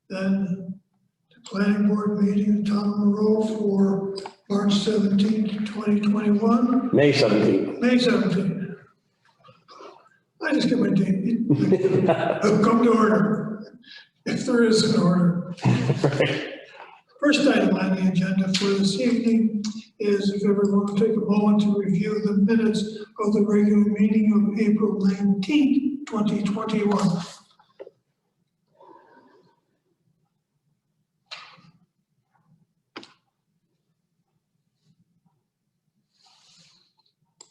Then the planning board meeting in Town of Monroe for March 17th, 2021. May 17th. May 17th. I just get my date. Come to order, if there is an order. Right. First item on the agenda for this evening is if everyone will take a moment to review the minutes of the regular meeting of April 19th, 2021.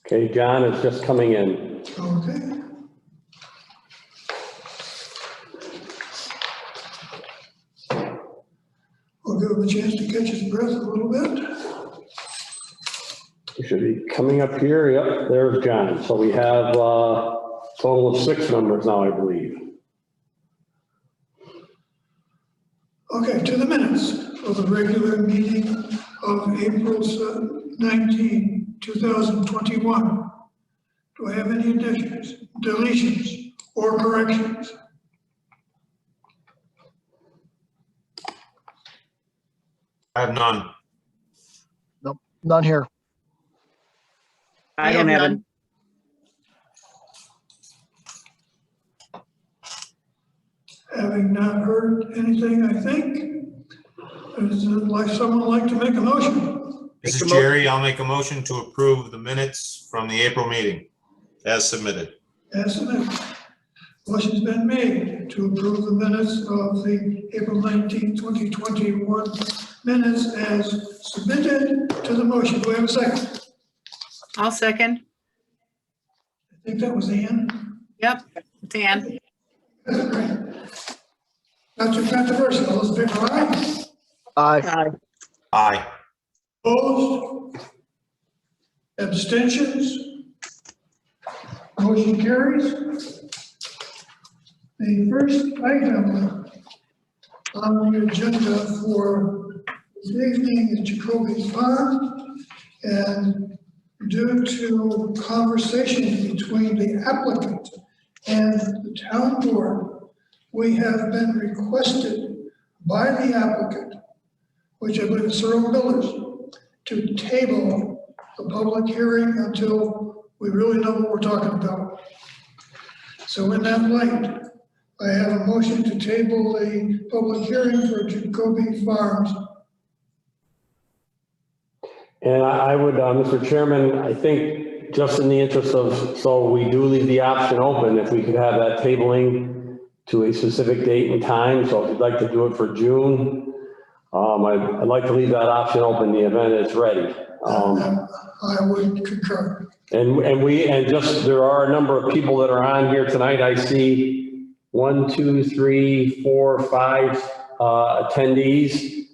Okay, John is just coming in. Okay. We'll give him a chance to catch his breath a little bit. He should be coming up here. Yep, there's John. So we have a total of 6 members now, I believe. Okay, to the minutes of the regular meeting of April 19, 2021. Do I have any additions, deletions, or corrections? I have none. Nope, none here. I don't have it. Having not heard anything, I think, someone like to make a motion? This is Jerry. I'll make a motion to approve the minutes from the April meeting as submitted. As submitted. Motion's been made to approve the minutes of the April 19, 2021 minutes as submitted to the motion. Do we have a second? I'll second. I think that was Ann. Yep, Dan. That's great. Not too controversial. All those in favor, aye? Aye. Aye. Opposed? Abstentions? Motion carries. The first item on the agenda for this evening is Jacoby Farm. And due to conversations between the applicant and the town board, we have been requested by the applicant, which I believe is Cyril Millers, to table the public hearing until we really know what we're talking about. So in that light, I have a motion to table the public hearing for Jacoby Farms. And I would, Mr. Chairman, I think just in the interest of, so we do leave the option open, if we could have that tabling to a specific date and time. So if you'd like to do it for June, I'd like to leave that option open in the event it's ready. I would concur. And just, there are a number of people that are on here tonight. I see 1, 2, 3, 4, 5 attendees.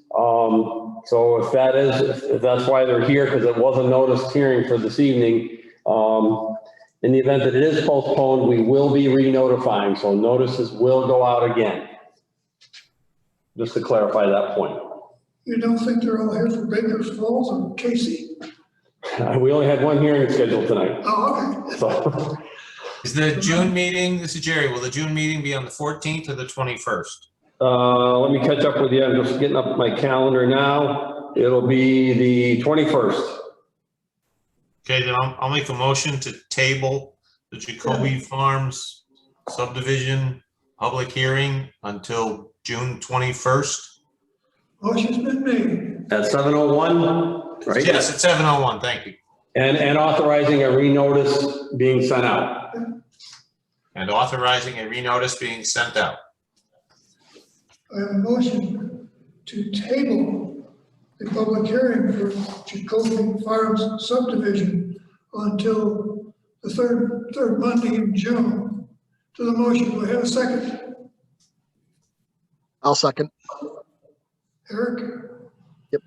So if that is, if that's why they're here, because it was a noticed hearing for this evening, in the event that it is postponed, we will be re-notifying. So notices will go out again. Just to clarify that point. You don't think they're all here for Baker's Falls or Casey? We only had one hearing scheduled tonight. Oh, okay. So Is the June meeting, this is Jerry, will the June meeting be on the 14th or the 21st? let me catch up with you. I'm just getting up my calendar now. It'll be the 21st. Okay, then I'll make a motion to table the Jacoby Farms subdivision public hearing until June 21st. Motion's been made. At 7:01, right? Yes, at 7:01, thank you. And authorizing a renotice being sent out. And authorizing a renotice being sent out. I have a motion to table the public hearing for Jacoby Farms subdivision until the third Monday in June. To the motion, do we have a second? I'll second. Eric? Yep.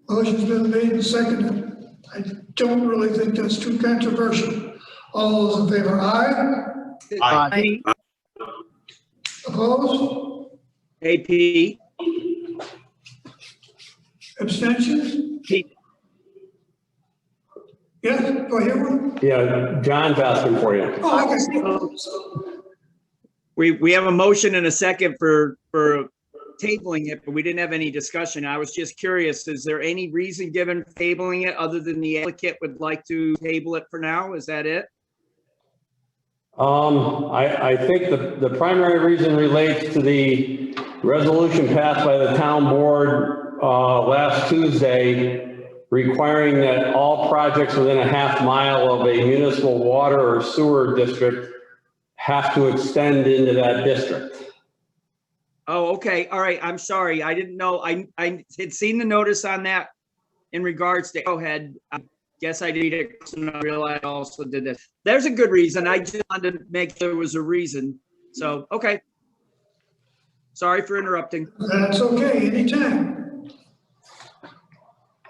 Motion's been made and seconded. I don't really think that's too controversial. All those in favor, aye? Aye. Opposed? AP. Abstentions? Pete. Yes, do I hear one? Yeah, John's asking for you. Oh, I guess. We have a motion and a second for tabling it, but we didn't have any discussion. I was just curious, is there any reason given for tabling it other than the applicant would like to table it for now? Is that it? I think the primary reason relates to the resolution passed by the town board, last Tuesday, requiring that all projects within a half mile of a municipal water or sewer district have to extend into that district. Oh, okay. All right. I'm sorry. I didn't know. I had seen the notice on that in regards to Arrowhead. I guess I did it and I realized I also did this. There's a good reason. I just wanted to make sure there was a reason. So, okay. Sorry for interrupting. That's okay, anytime.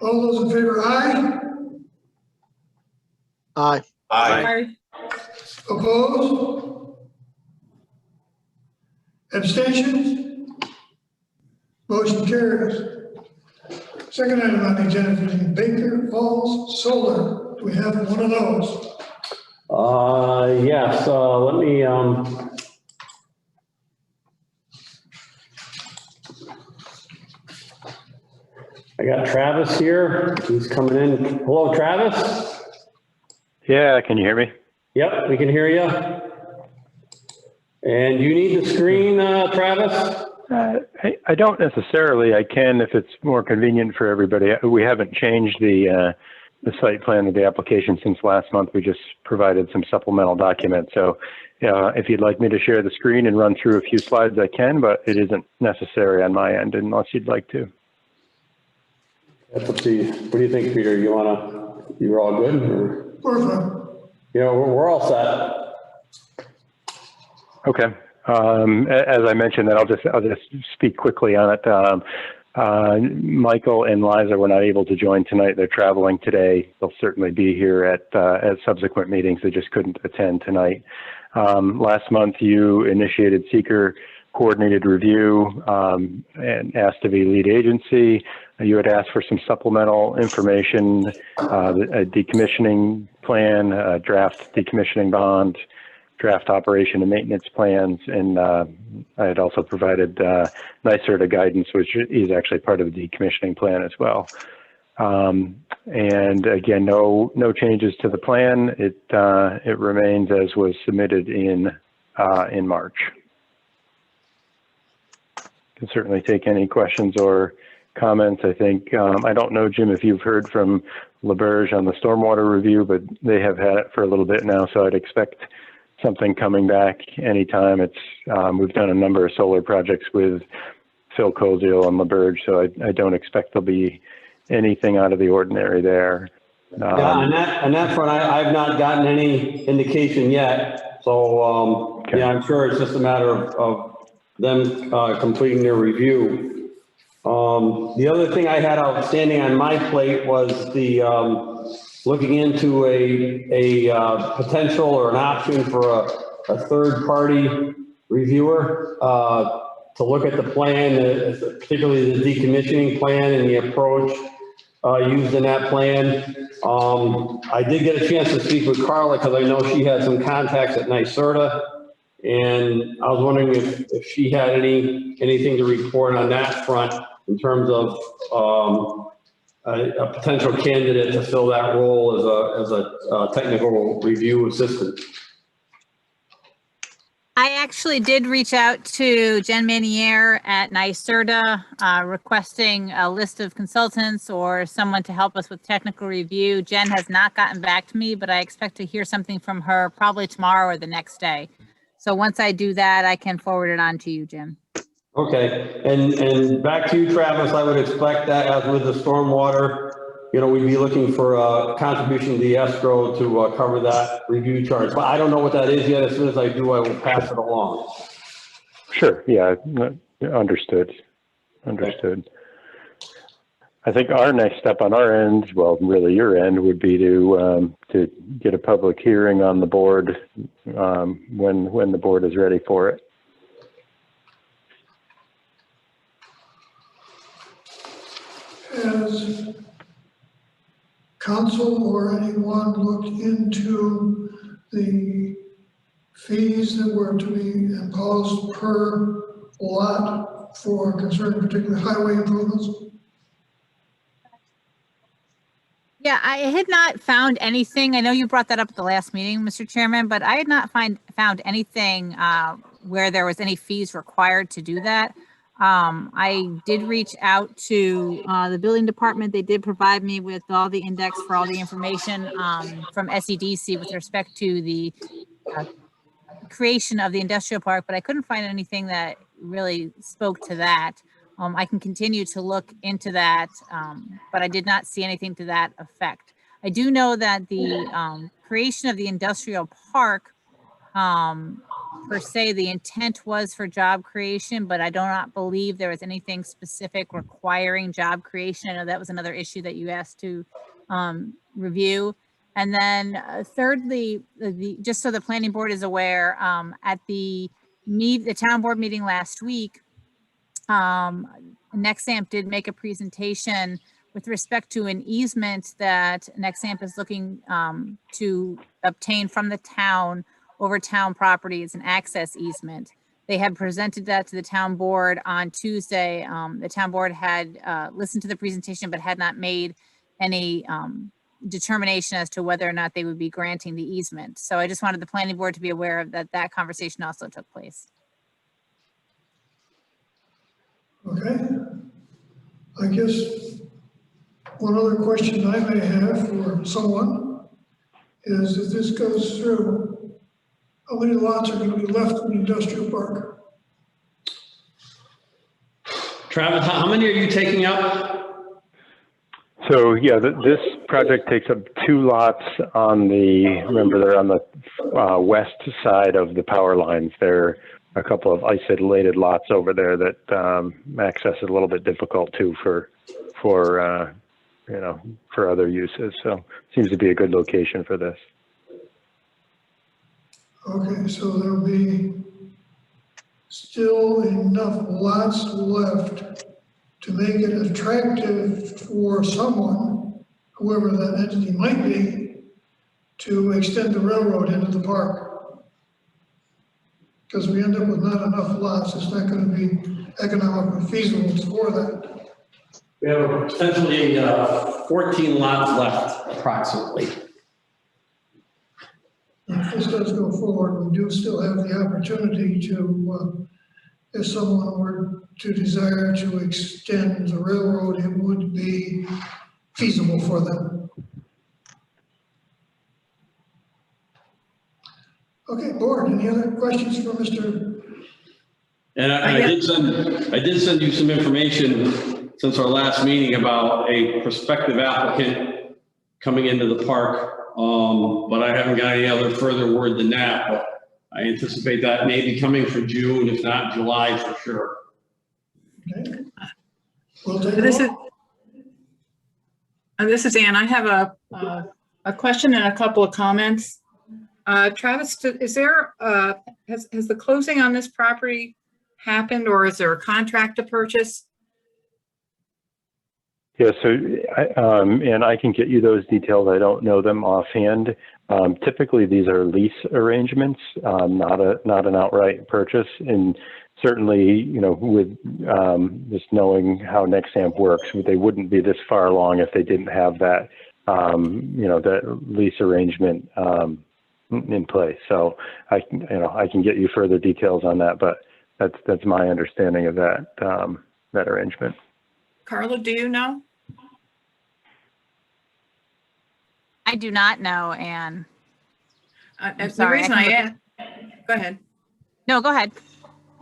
All those in favor, aye. Aye. Aye. Opposed? Abstentions? Motion carries. Second item on the agenda is Baker Falls Solar. Do we have one of those? Yes, let me, I got Travis here. He's coming in. Hello, Travis? Yeah, can you hear me? Yep, we can hear you. And you need the screen, Travis? I don't necessarily. I can if it's more convenient for everybody. We haven't changed the site plan of the application since last month. We just provided some supplemental documents. So if you'd like me to share the screen and run through a few slides, I can, but it isn't necessary on my end unless you'd like to. That's up to you. What do you think, Peter? You're all good? Or? Perfect. Yeah, we're all set. Okay. As I mentioned, that I'll just speak quickly on it. Michael and Liza were not able to join tonight. They're traveling today. They'll certainly be here at subsequent meetings. They just couldn't attend tonight. Last month, you initiated seeker coordinated review and asked to be lead agency. You had asked for some supplemental information, a decommissioning plan, a draft decommissioning bond, draft operation and maintenance plans, and I had also provided NYSERDA guidance, which is actually part of the decommissioning plan as well. And again, no changes to the plan. It remains as was submitted in March. Can certainly take any questions or comments. I think I don't know, Jim, if you've heard from LaBerge on the stormwater review, but they have had it for a little bit now, so I'd expect something coming back anytime. We've done a number of solar projects with Phil Koziel and LaBerge, so I don't expect there'll be anything out of the ordinary there. Yeah, on that front, I've not gotten any indication yet. So Okay. yeah, I'm sure it's just a matter of them completing their review. The other thing I had outstanding on my plate was the looking into a potential or an option for a third-party reviewer to look at the plan, particularly the decommissioning plan and the approach used in that plan. I did get a chance to speak with Carla because I know she had some contacts at NYSERDA, and I was wondering if she had anything to report on that front in terms of a potential candidate to fill that role as a technical review assistant. I actually did reach out to Jen Manier at NYSERDA requesting a list of consultants or someone to help us with technical review. Jen has not gotten back to me, but I expect to hear something from her probably tomorrow or the next day. So once I do that, I can forward it on to you, Jim. Okay, and back to you, Travis. I would expect that as with the stormwater, we'd be looking for a contribution to the escrow to cover that review charge. But I don't know what that is yet. As soon as I do, I will pass it along. Sure. Yeah. Understood. I think our next step on our end, well, really your end, would be to get a public hearing on the board when the board is ready for it. Has council or anyone looked into the fees that were to be imposed per lot for concerning particularly highway improvements? Yeah, I had not found anything. I know you brought that up at the last meeting, Mr. Chairman, but I had not found anything where there was any fees required to do that. I did reach out to the building department. They did provide me with all the index for all the information from SEDC with respect to the creation of the industrial park, but I couldn't find anything that really spoke to that. I can continue to look into that, but I did not see anything to that effect. I do know that the creation of the industrial park, per se, the intent was for job creation, but I do not believe there was anything specific requiring job creation. I know that was another issue that you asked to review. And then thirdly, just so the planning board is aware, at the town board meeting last week, Nexamp did make a presentation with respect to an easement that Nexamp is looking to obtain from the town over town property. It's an access easement. They had presented that to the town board on Tuesday. The town board had listened to the presentation, but had not made any determination as to whether or not they would be granting the easement. So I just wanted the planning board to be aware of that conversation also took place. Okay. I guess one other question I may have for someone is if this goes through, how many lots are going to be left in the industrial park? Travis, how many are you taking up? So yeah, this project takes up 2 lots on remember they're on the west side of the power lines. There are a couple of isolated lots over there that access is a little bit difficult too for other uses. So seems to be a good location for this. Okay, so there'll be still enough lots left to make it attractive for someone, whoever that entity might be, to extend the railroad into the park. Because we end up with not enough lots, it's not going to be economically feasible for that. We have potentially 14 lots left approximately. If this does go forward, we do still have the opportunity to, if someone were to desire to extend the railroad, it would be feasible for them. Okay, board, any other questions for Mr.? And I did send you some information since our last meeting about a prospective applicant coming into the park. But I haven't got any other further word than that, but I anticipate that may be coming for June, if not July for sure. Okay. We'll take This a is, vote. this is Ann. I have a question and a couple of comments. Travis, is there, has the closing on this property happened, or is there a contract to purchase? Yeah, so and I can get you those details. I don't know them offhand. Typically, these are lease arrangements, not an outright purchase. And certainly, with just knowing how Nexamp works, they wouldn't be this far along if they didn't have that, that lease arrangement in place. So I can get you further details on that, but that's my understanding of that that arrangement. Carla, do you know? I do not know, Anne. The sorry, reason I I can asked, go ahead. No, go ahead.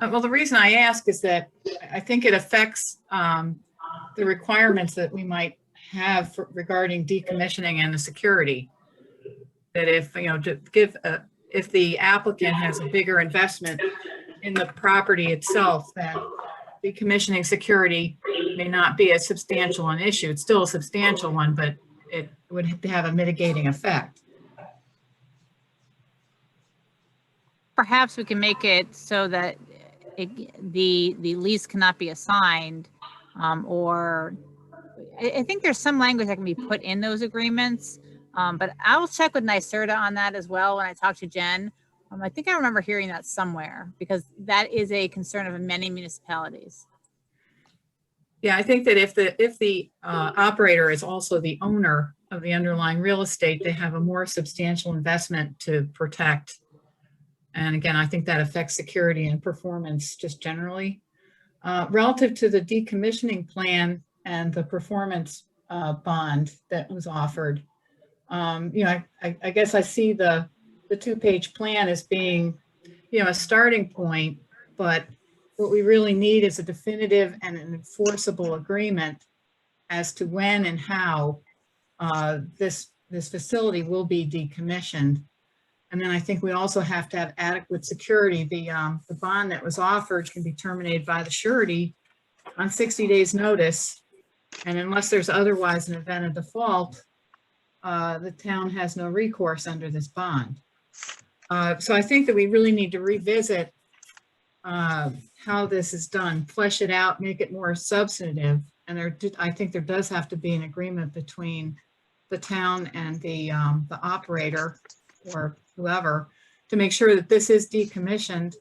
Well, the reason I ask is that I think it affects the requirements that we might have regarding decommissioning and the security. That if, if the applicant has a bigger investment in the property itself, that decommissioning security may not be as substantial an issue. It's still a substantial one, but it would have a mitigating effect. Perhaps we can make it so that the lease cannot be assigned, or I think there's some language that can be put in those agreements. But I'll check with NYSERDA on that as well when I talk to Jen. I think I remember hearing that somewhere, because that is a concern of many municipalities. Yeah, I think that if the operator is also the owner of the underlying real estate, they have a more substantial investment to protect. And again, I think that affects security and performance just generally. Relative to the decommissioning plan and the performance bond that was offered, I guess I see the 2-page plan as being, a starting point, but what we really need is a definitive and an enforceable agreement as to when and how this facility will be decommissioned. And then I think we also have to have adequate security. The bond that was offered can be terminated by the surety on 60 days notice. And unless there's otherwise an event of default, the town has no recourse under this bond. So I think that we really need to revisit how this is done, flesh it out, make it more substantive. And I think there does have to be an agreement between the town and the operator or whoever to make sure that this is decommissioned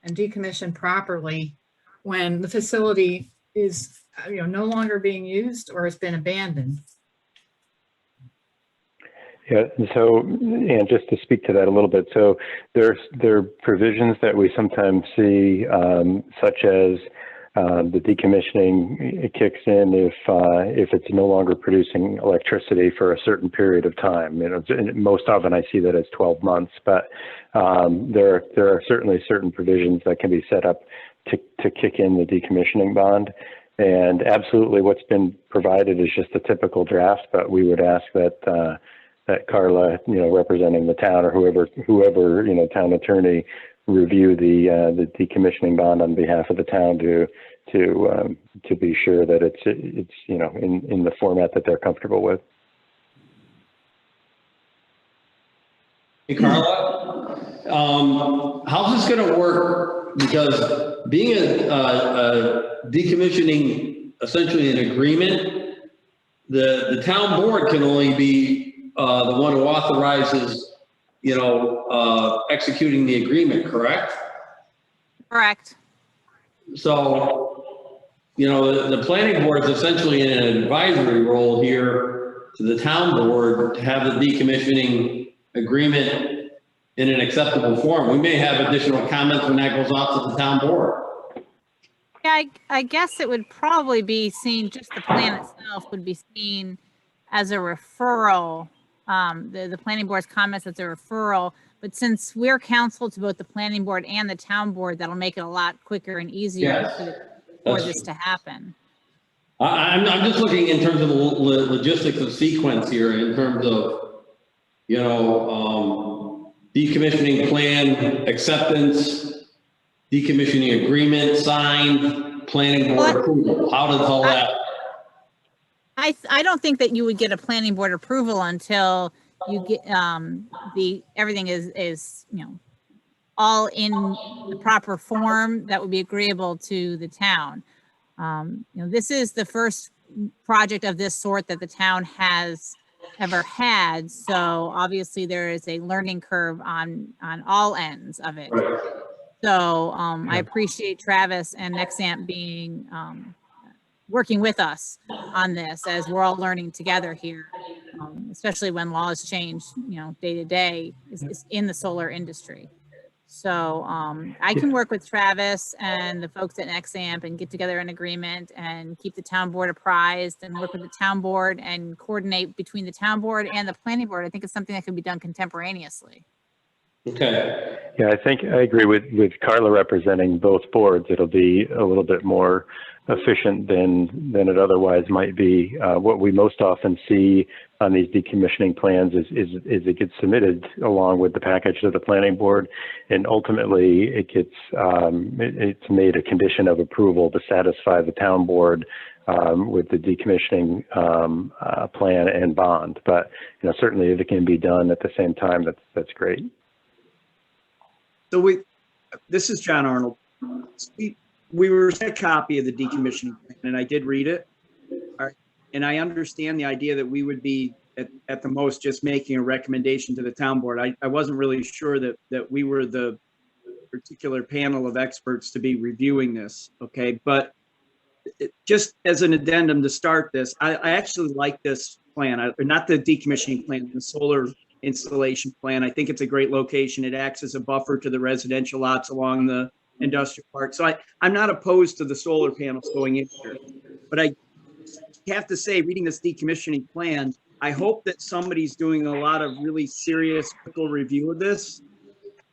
and decommissioned properly when the facility is, no longer being used or has been abandoned. Yeah, and so, and just to speak to that a little bit, so there are provisions that we sometimes see, such as the decommissioning, it kicks in if it's no longer producing electricity for a certain period of time. Most often I see that as 12 months, but there are certainly certain provisions that can be set up to kick in the decommissioning bond. And absolutely, what's been provided is just a typical draft, but we would ask that that Carla, representing the town, or whoever, town attorney, review the decommissioning bond on behalf of the town to be sure that it's in the format that they're comfortable with. Hey, Carla, how's this going to work? Because being a decommissioning, essentially an agreement, the town board can only be the one who authorizes, executing the agreement, correct? Correct. So, the planning board is essentially in an advisory role here to the town board to have the decommissioning agreement in an acceptable form. We may have additional comments when that goes off to the town board. Yeah, I guess it would probably be seen, just the plan itself would be seen as a referral. The planning board's comments as a referral, but since we're counsel to both the planning board and the town board, that'll make it a lot quicker and easier Yes, for this to happen. I'm just looking in terms of the logistics of sequence here, in terms of, decommissioning plan acceptance, decommissioning agreement signed, planning board approval. How does all that? I don't think that you would get a planning board approval until you get everything is all in the proper form that would be agreeable to the town. This is the first project of this sort that the town has ever had, so obviously there is a learning curve on all ends of it. Right. So I appreciate Travis and Nexamp being working with us on this as we're all learning together here, especially when laws change, day to day is in the solar industry. So I can work with Travis and the folks at Nexamp and get together an agreement and keep the town board apprised and work with the town board and coordinate between the town board and the planning board. I think it's something that can be done contemporaneously. Okay. Yeah, I think I agree with Carla representing both boards. It'll be a little bit more efficient than it otherwise might be. What we most often see on these decommissioning plans is it gets submitted along with the package to the planning board, and ultimately it gets it's made a condition of approval to satisfy the town board with the decommissioning plan and bond. But certainly if it can be done at the same time, that's great. So this is John Arnold. We were sent a copy of the decommissioning plan, and I did read it. All right. And I understand the idea that we would be at the most just making a recommendation to the town board. I wasn't really sure that we were the particular panel of experts to be reviewing this. Okay. But just as an addendum to start this, I actually like this plan, not the decommissioning plan, the solar installation plan. I think it's a great location. It acts as a buffer to the residential lots along the industrial park. So I'm not opposed to the solar panels going in here, but I have to say, reading this decommissioning plan, I hope that somebody's doing a lot of really serious critical review of this,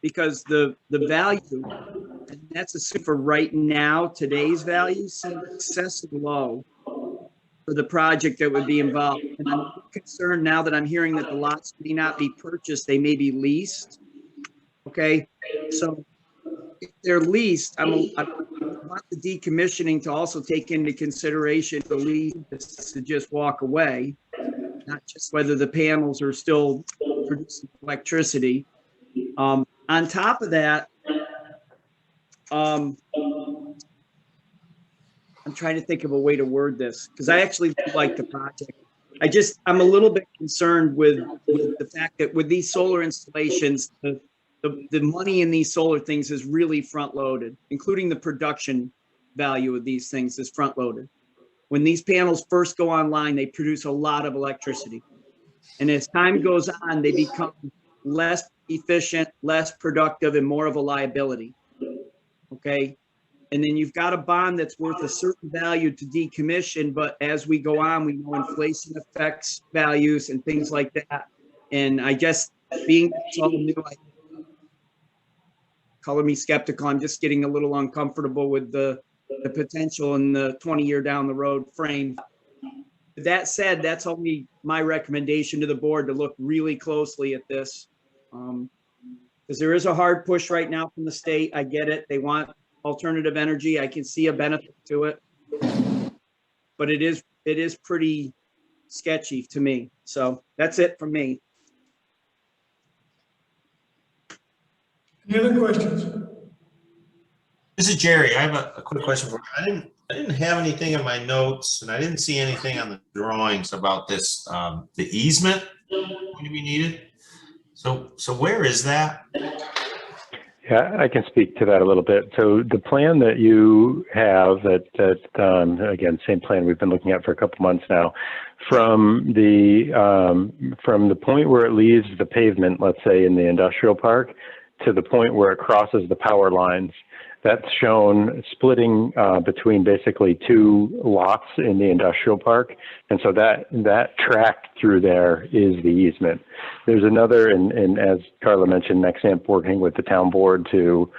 because the value, and that's assumed for right now, today's value seems excessively low for the project that would be involved. And I'm concerned now that I'm hearing that the lots may not be purchased, they may be leased. Okay, so if they're leased, I want the decommissioning to also take into consideration the lease to just walk away, not just whether the panels are still producing electricity. On top of that, I'm trying to think of a way to word this, because I actually like the project. I'm a little bit concerned with the fact that with these solar installations, the money in these solar things is really front loaded, including the production value of these things is front loaded. When these panels first go online, they produce a lot of electricity. And as time goes on, they become less efficient, less productive, and more of a liability. Okay. And then you've got a bond that's worth a certain value to decommission, but as we go on, we know inflation affects values and things like that. And I guess being all new, color me skeptical. I'm just getting a little uncomfortable with the potential in the 20-year down the road frame. With that said, that's only my recommendation to the board, to look really closely at this. Because there is a hard push right now from the state. I get it. They want alternative energy. I can see a benefit to it, but it is pretty sketchy to me. So that's it from me. Any other questions? This is Jerry. I have a quick question for you. I didn't have anything in my notes, and I didn't see anything on the drawings about this, the easement going to be needed. So where is that? Yeah, I can speak to that a little bit. So the plan that you have, again, same plan we've been looking at for a couple months now, from the point where it leaves the pavement, let's say in the industrial park, to the point where it crosses the power lines, that's shown splitting between basically two lots in the industrial park. And so that track through there is the easement. There's another, and as Carla mentioned, Nexamp working with the town board to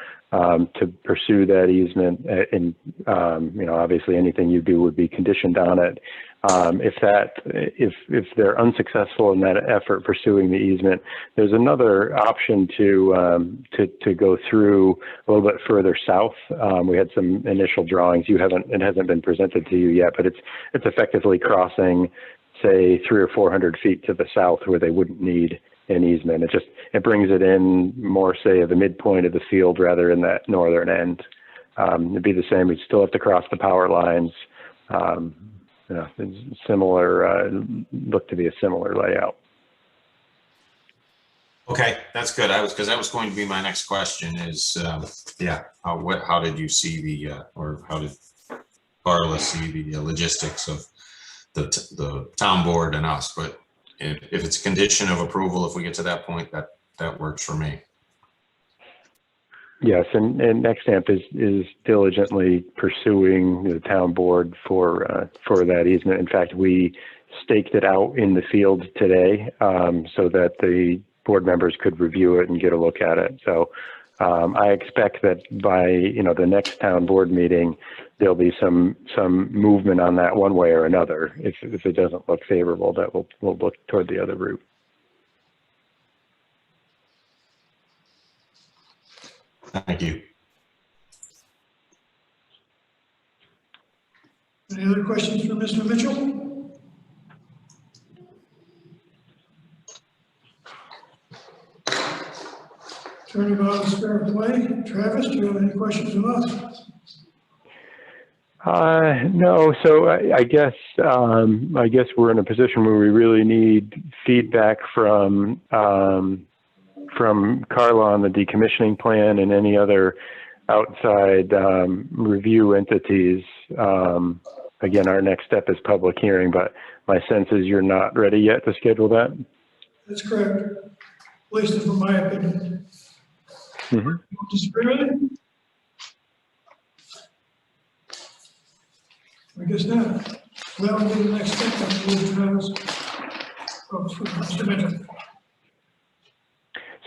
pursue that easement. And obviously anything you do would be conditioned on it. If they're unsuccessful in that effort pursuing the easement, there's another option to go through a little bit further south. We had some initial drawings. It hasn't been presented to you yet, but it's effectively crossing, say, 300 or 400 feet to the south where they wouldn't need an easement. It brings it in more, say, at the midpoint of the field rather than that northern end. It'd be the same. We'd still have to cross the power lines. It's similar, look to be a similar layout. Okay, that's good. Because that was going to be my next question is, how did you see or how did Carla see the logistics of the town board and us? But if it's a condition of approval, if we get to that point, that works for me. Yes, and Nexamp is diligently pursuing the town board for that easement. In fact, we staked it out in the field today so that the board members could review it and get a look at it. So I expect that by the next town board meeting, there'll be some movement on that one way or another. If it doesn't look favorable, that we'll look toward the other route. Thank you. Any other questions for Mr. Mitchell? Attorney Bob Fair Play. Travis, do you have any questions of us? No. So I guess we're in a position where we really need feedback from Carla on the decommissioning plan and any other outside review entities. Again, our next step is public hearing, but my sense is you're not ready yet to schedule that. That's correct, at least from my opinion. Mhm. You disagree with it? I guess not. Well, we'll do the next step, then we'll Travis. Oh, Mr. Mitchell.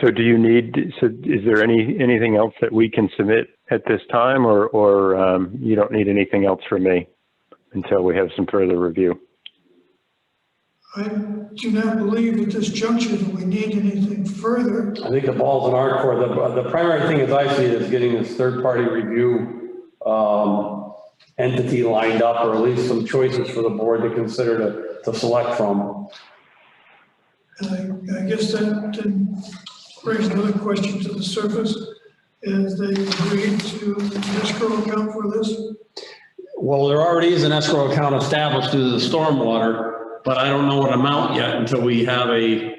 So do you need, so is there anything else that we can submit at this time, or you don't need anything else from me until we have some further review? I do not believe at this juncture that we need anything further. I think the ball's in our court. The primary thing as I see it is getting this third-party review entity lined up, or at least some choices for the board to consider to select from. And I guess that then brings another question to the surface. Is they agreed to the escrow account for this? Well, there already is an escrow account established due to the stormwater, but I don't know what amount yet until we have a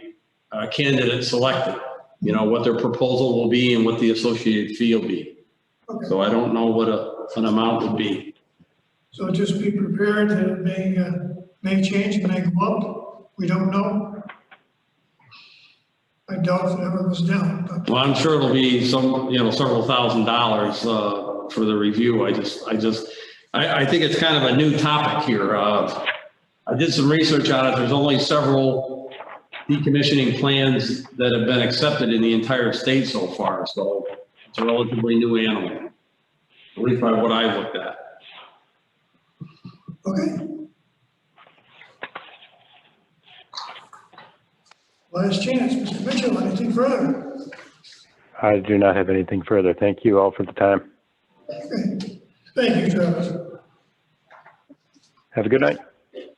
candidate selected. You know, what their proposal will be and what the associated fee will be. Okay. So I don't know what an amount would be. So just be prepared that it may change, it may go up. We don't know. I doubt if it ever goes down, but Well, I'm sure it'll be some, several $1,000s for the review. I think it's kind of a new topic here. I did some research on it. There's only several decommissioning plans that have been accepted in the entire state so far. So it's a relatively new animal, at least by what I looked at. okay. Last chance, Mr. Mitchell, anything further? I do not have anything further. Thank you all for the time. Okay. Thank you, Travis. Have a good night.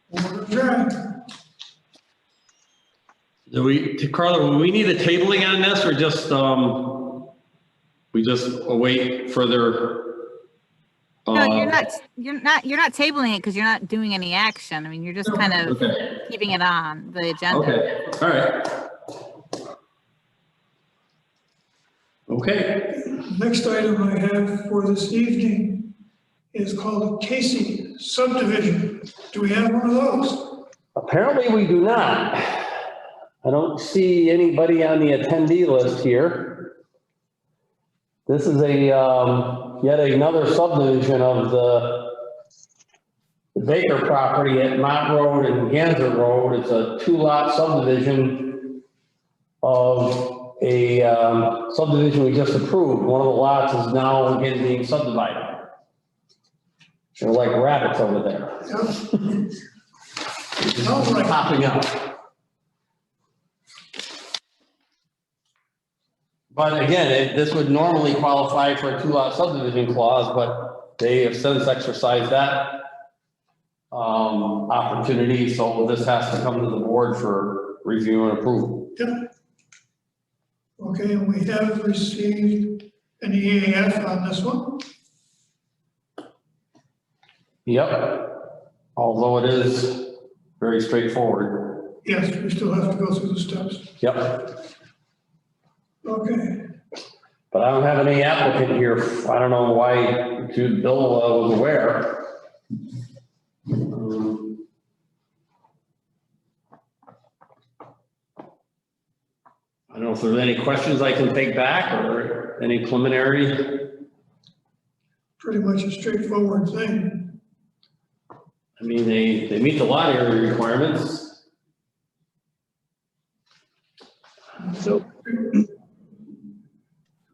We'll adjourn. Carla, will we need a tabling on this, or just, we just await further? No, you're not tabling it because you're not doing any action. I mean, you're just kind of Okay. keeping it on the agenda. Okay, all right. Okay, Next item I have for this evening is called Casey subdivision. Do we have one of those? apparently we do not. I don't see anybody on the attendee list here. This is yet another subdivision of the Baker property at Mott Road and Ganser Road. It's a 2-lot subdivision of a subdivision we just approved. One of the lots is now again being subdivided. They're like rabbits over there. Yeah. Sounds like Popping up. But again, this would normally qualify for a 2-lot subdivision clause, but they have since exercised that opportunity, so this has to come to the board for review and approval. Yep. Okay, and we have received an EAF on this one. Yep, although it is very straightforward. Yes, we still have to go through the steps. Yep, Okay, but I don't have any applicant here. I don't know why Bill was aware. I don't know if there's any questions I can take back or any preliminary. pretty much a straightforward thing. I mean, they meet the lot area requirements. So,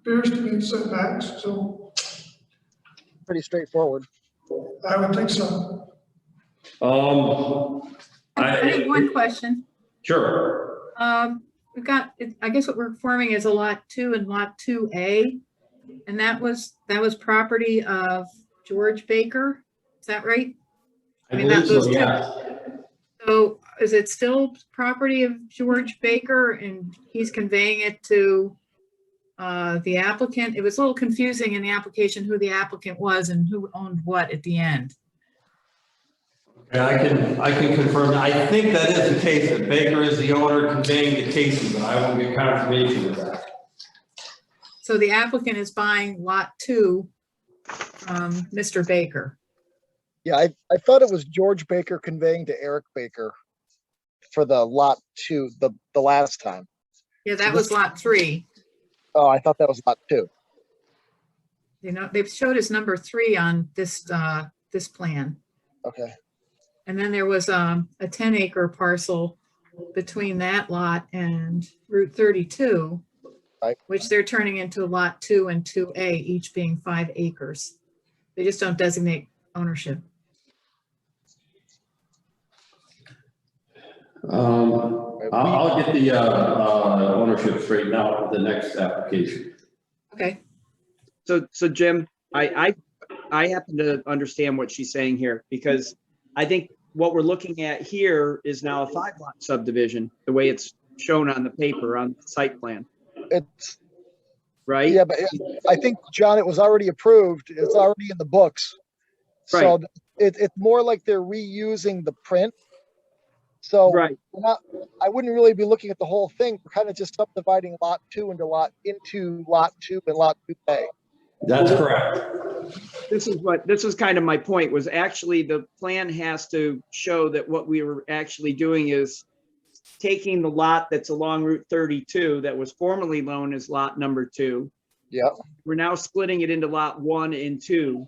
Appears to meet setbacks, so Pretty straightforward. I would think so. I have one question. Sure. We've got, I guess what we're forming is a lot 2 and lot 2A. And that was property of George Baker. Is that right? I mean, believe that goes so, to- yeah. So is it still property of George Baker and he's conveying it to the applicant? It was a little confusing in the application who the applicant was and who owned what at the end. Yeah, I can confirm that. I think that is the case, that Baker is the owner conveying the cases, but I won't get confirmation of that. So the applicant is buying lot 2 from Mr. Baker. Yeah, I thought it was George Baker conveying to Eric Baker for the lot 2, the last time. Yeah, that was lot 3. Oh, I thought that was lot 2. You know, they've showed us number 3 on this, this plan. Okay. And then there was a 10-acre parcel between that lot and Route 32, Right. which they're turning into lot 2 and 2A, each being 5 acres. They just don't designate ownership. I'll get the ownership straightened out with the next application. Okay, So Jim, I happen to understand what she's saying here, because I think what we're looking at here is now a 5-lot subdivision, the way it's shown on the paper, on the site plan, It's, right? yeah, but I think, John, it was already approved. It's already in the books. So it's more like they're reusing the print. So Right. we're not, I wouldn't really be looking at the whole thing. We're kind of just subdividing lot 2 into lot 2 and lot 2A. That's correct. This is kind of my point, was actually the plan has to show that what we were actually doing is taking the lot that's along Route 32 that was formerly known as lot number 2. Yeah. We're now splitting it into lot 1 and 2,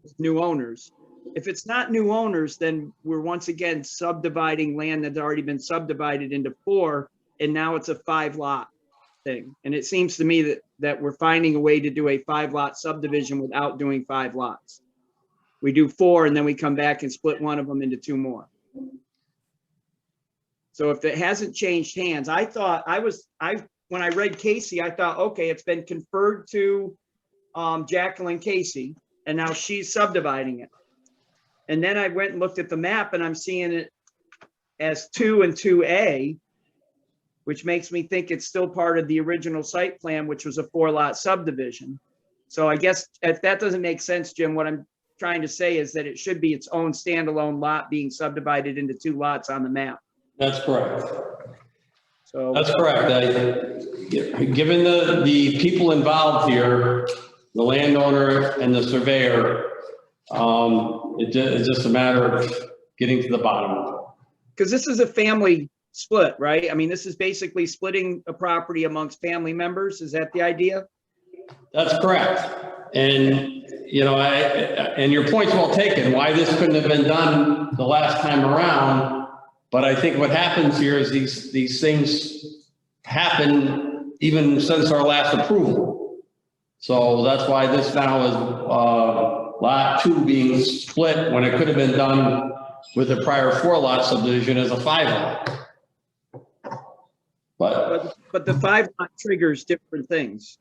with new owners. If it's not new owners, then we're once again subdividing land that's already been subdivided into 4, and now it's a 5-lot thing. And it seems to me that we're finding a way to do a 5-lot subdivision without doing 5 lots. We do 4, and then we come back and split one of them into 2 more. So if it hasn't changed hands, when I read Casey, I thought, okay, it's been conferred to Jacqueline Casey, and now she's subdividing it. And then I went and looked at the map, and I'm seeing it as 2 and 2A, which makes me think it's still part of the original site plan, which was a 4-lot subdivision. So I guess if that doesn't make sense, Jim, what I'm trying to say is that it should be its own standalone lot being subdivided into 2 lots on the map. That's correct. So That's correct. Given the people involved here, the landowner and the surveyor, it's just a matter of getting to the bottom of it. because this is a family split, right? I mean, this is basically splitting a property amongst family members. Is that the idea? That's correct. And, you know, and your point's well taken, why this couldn't have been done the last time around. But I think what happens here is these things happen even since our last approval. So that's why this now is lot 2 being split when it could have been done with a prior 4-lot subdivision as a 5-lot. But the 5-lot triggers different things.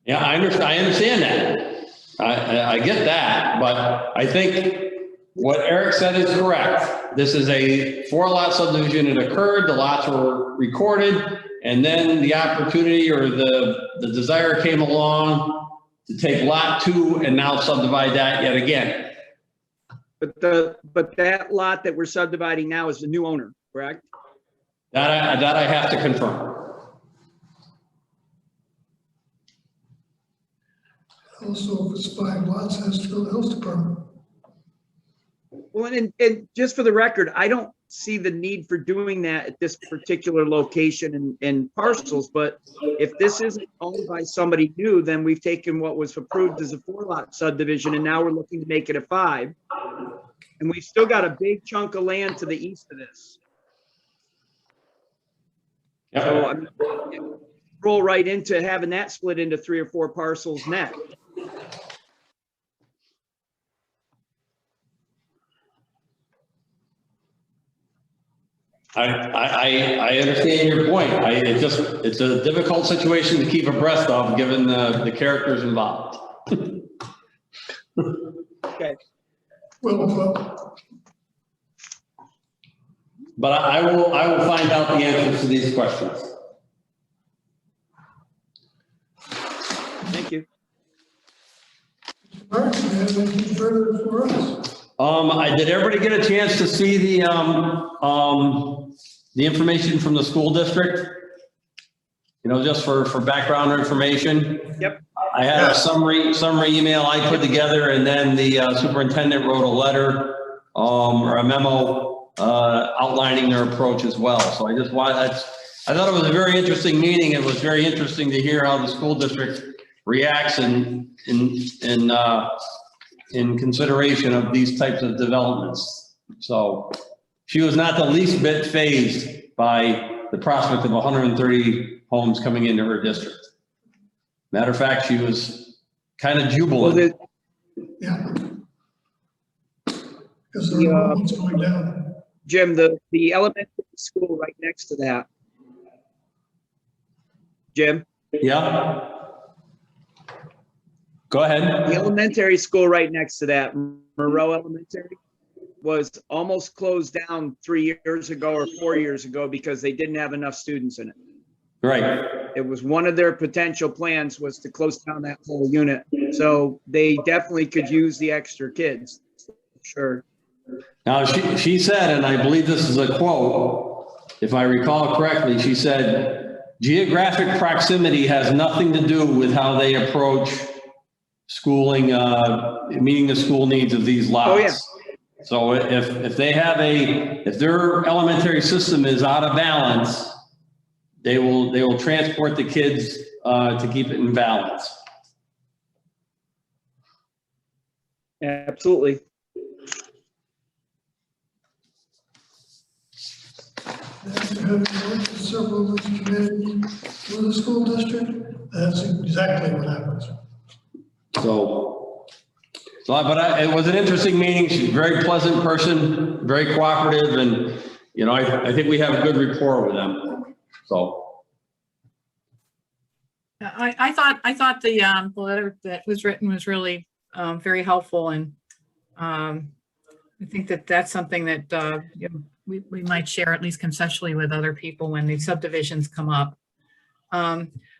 Yeah, I understand that. I get that, but I think what Eric said is correct. This is a 4-lot subdivision. It occurred, the lots were recorded, and then the opportunity or the desire came along to take lot 2 and now subdivide that yet again. But that lot that we're subdividing now is the new owner, correct? That I have to confirm. Also, if it's 5 lots, it has to go to the health department. Well, and just for the record, I don't see the need for doing that at this particular location and parcels, but if this isn't owned by somebody new, then we've taken what was approved as a 4-lot subdivision, and now we're looking to make it a 5. And we've still got a big chunk of land to the east of this. So I mean, roll right into having that split into 3 or 4 parcels next. I understand your point. It's a difficult situation to keep abreast of, given the characters involved. Okay. Well, But I will find out the answers to these questions. Thank you. Mark, do you have anything further for us? Did everybody get a chance to see the information from the school district? just for background information. Yep. I had a summary email I put together, and then the superintendent wrote a letter or a memo outlining their approach as well. So I thought it was a very interesting meeting. It was very interesting to hear how the school district reacts in consideration of these types of developments. So she was not the least bit fazed by the prospect of 130 homes coming into her district. Matter of fact, she was kind of jubilant. Yeah. Because the enrollment's going down. Jim, the elementary school right next to that. Jim, Yeah. Go ahead. the elementary school right next to that, Monroe Elementary, was almost closed down 3 years ago or 4 years ago because they didn't have enough students in it. Right. It was one of their potential plans was to close down that whole unit. So they definitely could use the extra kids. Sure. Now, she said, and I believe this is a quote, if I recall correctly, she said, geographic proximity has nothing to do with how they approach schooling, meeting the school needs of these lots. Oh, yeah. So if they have if their elementary system is out of balance, they will transport the kids to keep it in balance. Absolutely. After having worked with several of these committees with the school district, that's exactly what happens. It was an interesting meeting. She's a very pleasant person, very cooperative, and, I think we have a good rapport with them. So. I thought the letter that was written was really very helpful, and I think that's something that we might share at least conceptually with other people when these subdivisions come up.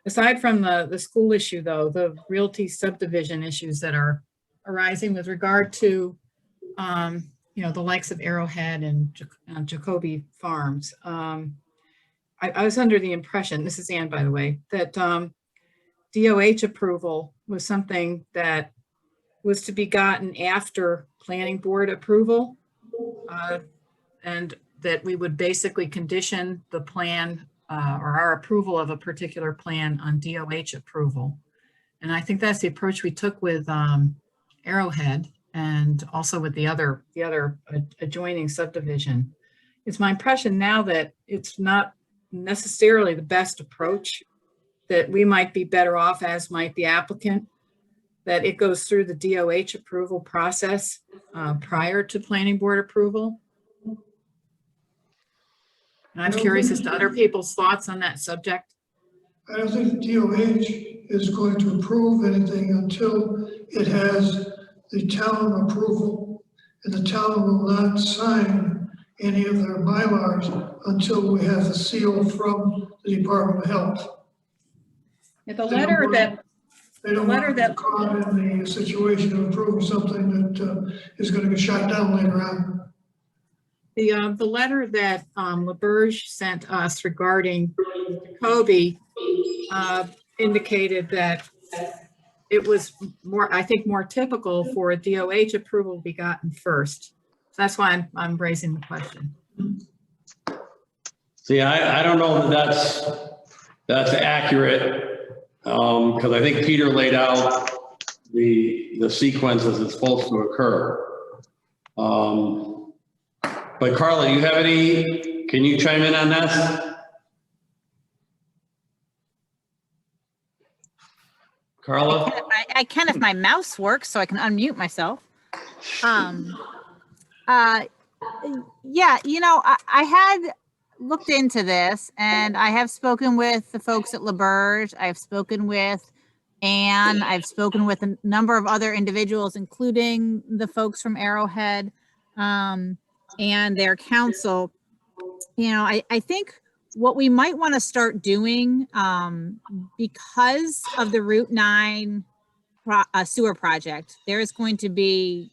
Aside from the school issue, though, the realty subdivision issues that are arising with regard to the likes of Arrowhead and Jacoby Farms. I was under the impression, this is Ann, by the way, that DOH approval was something that was to be gotten after planning board approval, and that we would basically condition the plan or our approval of a particular plan on DOH approval. And I think that's the approach we took with Arrowhead and also with the other adjoining subdivision. It's my impression now that it's not necessarily the best approach, that we might be better off, as might the applicant, that it goes through the DOH approval process prior to planning board approval. And I'm curious as to other people's thoughts on that subject. I don't think DOH is going to approve anything until it has the town approval, and the town will not sign any of their bylars until we have the seal from the Department of Health. Yeah, the letter that They don't want to get caught in the situation of approving something that is going to get shot down later on. the letter that LaBerge sent us regarding Jacoby indicated that it was I think more typical for a DOH approval to be gotten first. So that's why I'm raising the question. See, I don't know that that's accurate, because I think Peter laid out the sequence as it's supposed to occur. But Carla, you have can you chime in on that? Carla? I can if my mouse works, so I can unmute myself. Yeah, I had looked into this, and I have spoken with the folks at LaBerge. I've spoken with Anne. I've spoken with a number of other individuals, including the folks from Arrowhead and their council. I think what we might want to start doing, because of the Route 9 sewer project, there is going to be,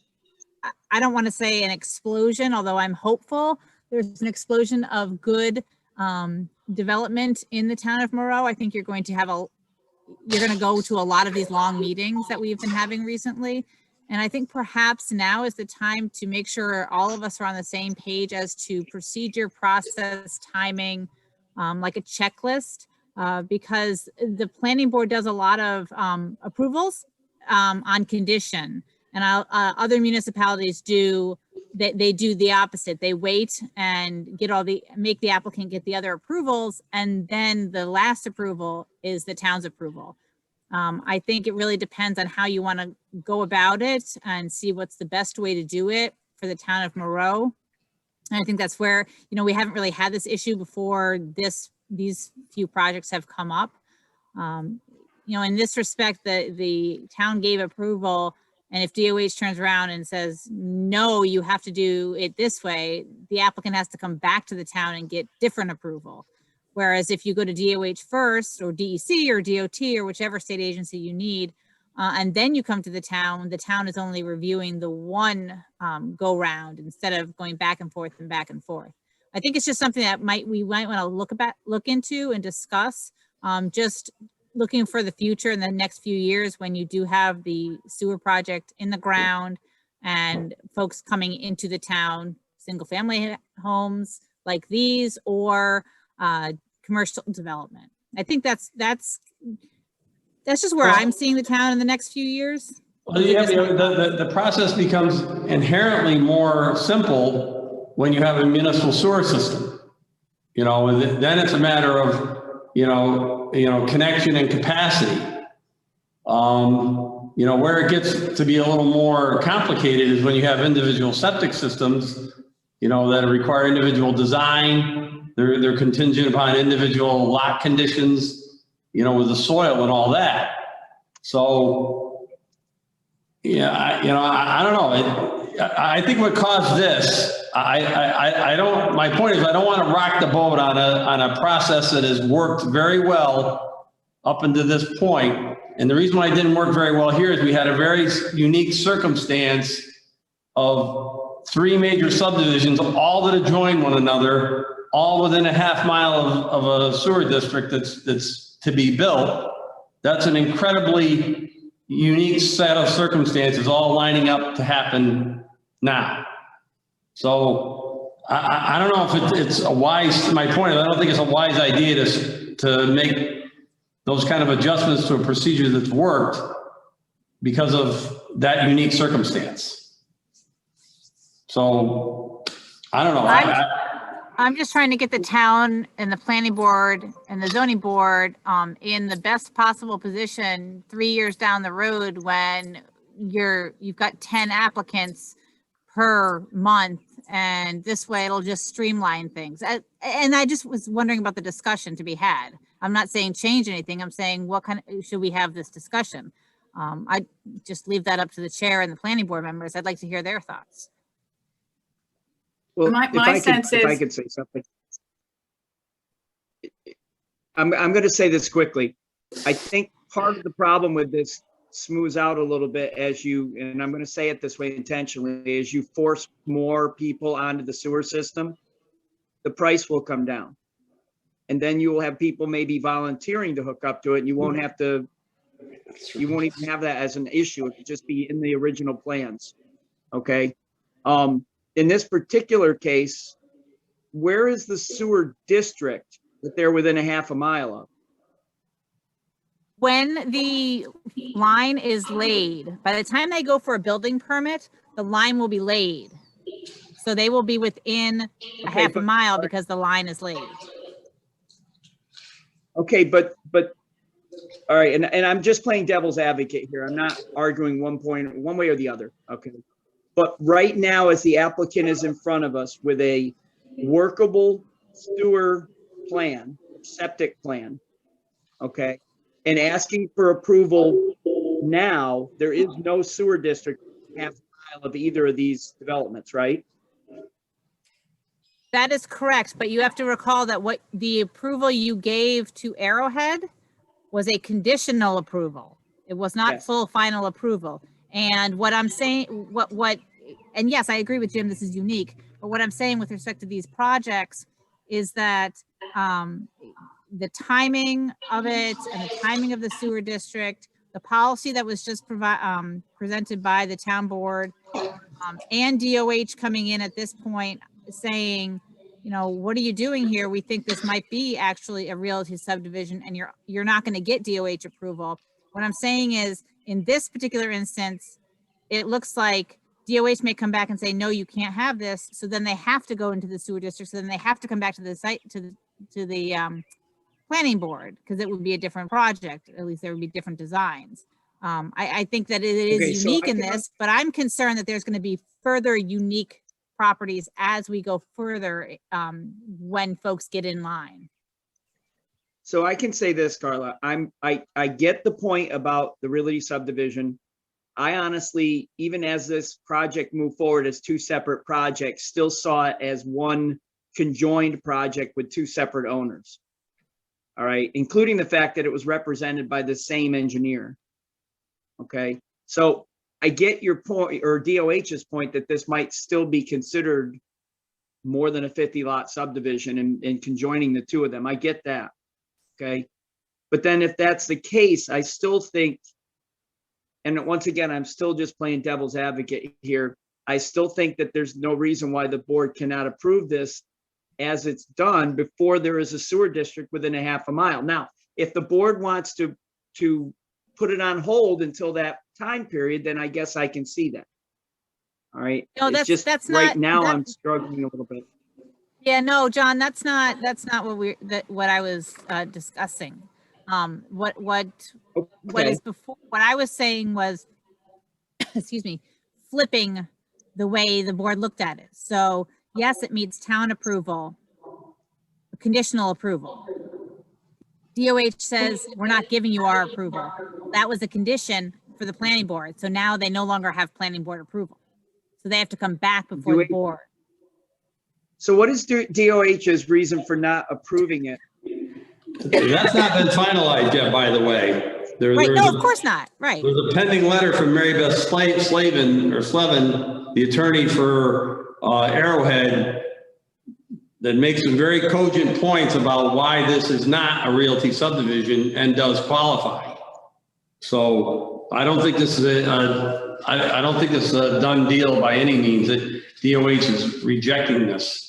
I don't want to say an explosion, although I'm hopeful, there's an explosion of good development in the town of Moreau. I think you're going to go to a lot of these long meetings that we've been having recently. And I think perhaps now is the time to make sure all of us are on the same page as to procedure, process, timing, like a checklist, because the planning board does a lot of approvals on condition, and other municipalities do. They do the opposite. They wait and make the applicant get the other approvals, and then the last approval is the town's approval. I think it really depends on how you want to go about it and see what's the best way to do it for the town of Moreau. And I think that's where, we haven't really had this issue before these few projects have come up. In this respect, the town gave approval, and if DOH turns around and says, no, you have to do it this way, the applicant has to come back to the town and get different approval. Whereas if you go to DOH first, or DEC or DOT or whichever state agency you need, and then you come to the town is only reviewing the one go round instead of going back and forth and back and forth. I think it's just something that we might want to look into and discuss, just looking for the future in the next few years when you do have the sewer project in the ground and folks coming into the town, single family homes like these, or commercial development. I think that's just where I'm seeing the town in the next few years. Well, yeah, the process becomes inherently more simple when you have a municipal sewer system. Then it's a matter of, connection and capacity. Where it gets to be a little more complicated is when you have individual septic systems, that require individual design. They're contingent upon individual lot conditions, with the soil and all that. So, I don't know. I think what caused this, my point is I don't want to rock the boat on a process that has worked very well up until this point. And the reason why it didn't work very well here is we had a very unique circumstance of 3 major subdivisions, all that adjoin one another, all within a half mile of a sewer district that's to be built. That's an incredibly unique set of circumstances all lining up to happen now. So I don't know if it's a wise, my point is I don't think it's a wise idea to make those kind of adjustments to a procedure that's worked because of that unique circumstance. So I don't know. I'm just trying to get the town and the planning board and the zoning board in the best possible position 3 years down the road when you've got 10 applicants per month, and this way it'll just streamline things. And I just was wondering about the discussion to be had. I'm not saying change anything. I'm saying what kind of, should we have this discussion? I just leave that up to the chair and the planning board members. I'd like to hear their thoughts. Well, My sense is, if I could say something, I'm going to say this quickly. I think part of the problem with this smooths out a little bit and I'm going to say it this way intentionally, as you force more people onto the sewer system, the price will come down. And then you will have people maybe volunteering to hook up to it, and you won't even have that as an issue. It could just be in the original plans. Okay. In this particular case, where is the sewer district that they're within a half a mile of? When the line is laid, by the time they go for a building permit, the line will be laid. So they will be within a half a mile because the line is laid. Okay, but all right, and I'm just playing devil's advocate here. I'm not arguing one way or the other. Okay. But right now, as the applicant is in front of us with a workable sewer plan, septic plan, okay, and asking for approval now, there is no sewer district half a mile of either of these developments, right? That is correct, but you have to recall that what the approval you gave to Arrowhead was a conditional approval. It was not full final approval. And what I'm saying, and yes, I agree with Jim, this is unique, but what I'm saying with respect to these projects is that the timing of it and the timing of the sewer district, the policy that was just presented by the town board, and DOH coming in at this point saying, you know, what are you doing here? We think this might be actually a realty subdivision and you're not going to get DOH approval. What I'm saying is, in this particular instance, it looks like DOH may come back and say, no, you can't have this. So then they have to go into the sewer district. So then they have to come back to the site, to the planning board, because it would be a different project. At least there would be different designs. I think that it is Okay, so unique I in can- this, but I'm concerned that there's going to be further unique properties as we go further when folks get in line. So I can say this, Carla, I get the point about the realty subdivision. I honestly, even as this project moved forward as two separate projects, still saw it as one conjoined project with two separate owners. All right, including the fact that it was represented by the same engineer. Okay, so I get your point, or DOH's point, that this might still be considered more than a 50-lot subdivision and conjoining the two of them. I get that. Okay, but then if that's the case, I still think, and once again, I'm still just playing devil's advocate here, I still think that there's no reason why the board cannot approve this as it's done before there is a sewer district within a half a mile. Now, if the board wants to put it on hold until that time period, then I guess I can see that. All right. No, It's just that's right not- now that- I'm struggling a little bit. Yeah, no, John, that's not what I was discussing. What Okay. is before, what I was saying was, excuse me, flipping the way the board looked at it. So yes, it meets town approval, conditional approval. DOH says, we're not giving you our approval. That was a condition for the planning board. So now they no longer have planning board approval. So they have to come back before the DOH board. So what is DOH's reason for not approving it? That's not been finalized yet, by the way. Right, no, of course not, right. There's a pending letter from Mary Beth Slevin, the attorney for Arrowhead, that makes some very cogent points about why this is not a realty subdivision and does qualify. So I don't think this is I don't think this is a done deal by any means, that DOH is rejecting this.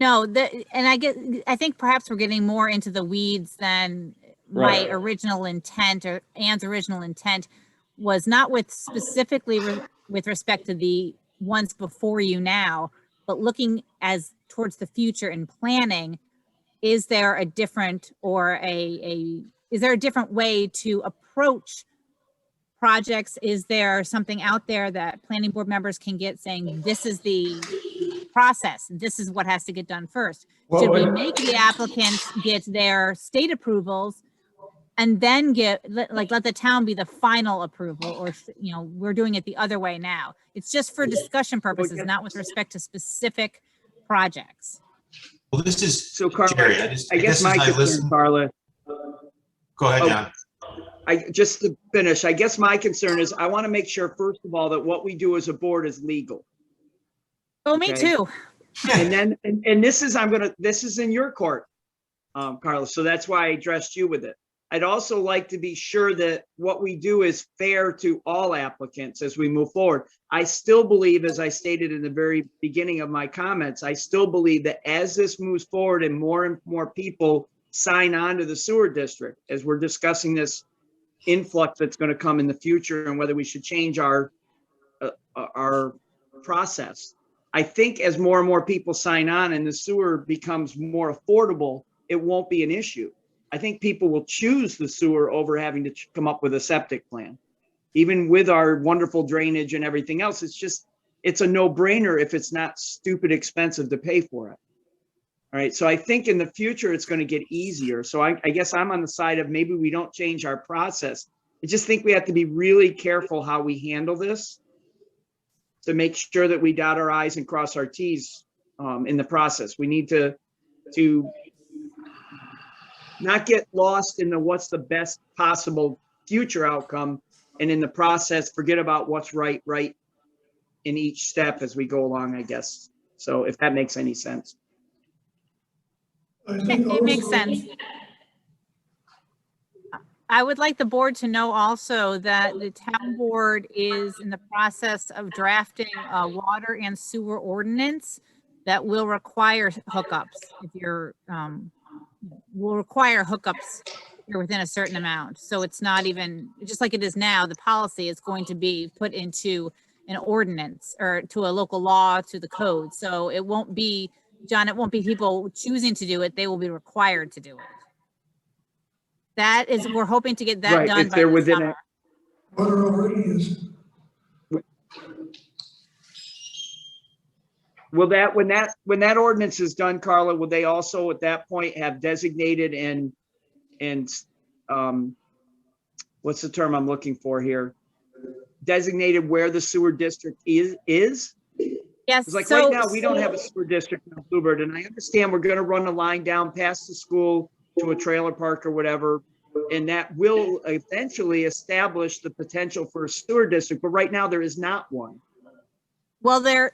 No, I think perhaps we're getting more into the weeds than my Right. original intent, or Ann's original intent was not with specifically with respect to the ones before you now, but looking as towards the future and planning. Is there a different or is there a different way to approach projects? Is there something out there that planning board members can get saying, this is the process, this is what has to get done first? Should we make the applicants get their state approvals and then let the town be the final approval? Or, you know, we're doing it the other way now. It's just for discussion purposes, not with respect to specific projects. Well, this is, So Carla, Jerry, I guess my concern, Carla, Go ahead, Oh. John. just to finish, I guess my concern is I want to make sure, first of all, that what we do as a board is legal. Oh, me Okay. too. And then, and this is, this is in your court, Carla, so that's why I addressed you with it. I'd also like to be sure that what we do is fair to all applicants as we move forward. I still believe, as I stated in the very beginning of my comments, I still believe that as this moves forward and more people sign on to the sewer district, as we're discussing this influx that's going to come in the future and whether we should change our process. I think as more and more people sign on and the sewer becomes more affordable, it won't be an issue. I think people will choose the sewer over having to come up with a septic plan. Even with our wonderful drainage and everything else, it's a no-brainer if it's not stupid expensive to pay for it. All right, so I think in the future, it's going to get easier. So I guess I'm on the side of maybe we don't change our process. I just think we have to be really careful how we handle this to make sure that we dot our I's and cross our T's in the process. We need to not get lost in what's the best possible future outcome, and in the process, forget about what's right in each step as we go along, I guess. So if that makes any sense. I think It makes also- sense. I would like the board to know also that the town board is in the process of drafting a water and sewer ordinance that will require hookups if you're, will require hookups here within a certain amount. So it's not even, just like it is now, the policy is going to be put into an ordinance or to a local law, to the code. So it won't be, John, it won't be people choosing to do it. They will be required to do it. That is, we're hoping to get that Right, done if by they're the within summer. Water already is. Will that, when that ordinance is done, Carla, will they also at that point have designated and what's the term I'm looking for here? Designated where the sewer district is? Yes, It's like right now, we don't have a sewer district in Bluebird, and I understand we're gonna run a line down past the school to a trailer park or whatever, and that will eventually establish the potential for a sewer district, but right now there is not one. well, that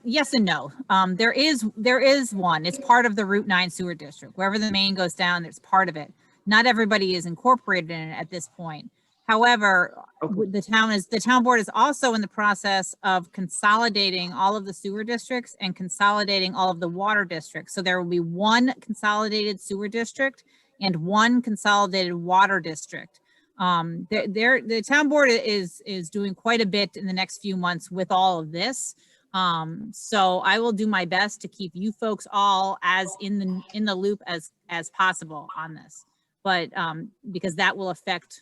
yes and no. There is one. It's part of the Route 9 sewer district. Wherever the main goes down, it's part of it. Not everybody is incorporated in it at this point. However, the town board is also in the process of consolidating all of the sewer districts and consolidating all of the water districts. So there will be one consolidated sewer district and one consolidated water district. The town board is doing quite a bit in the next few months with all of this. So I will do my best to keep you folks all as in the loop as possible on this. But because that will affect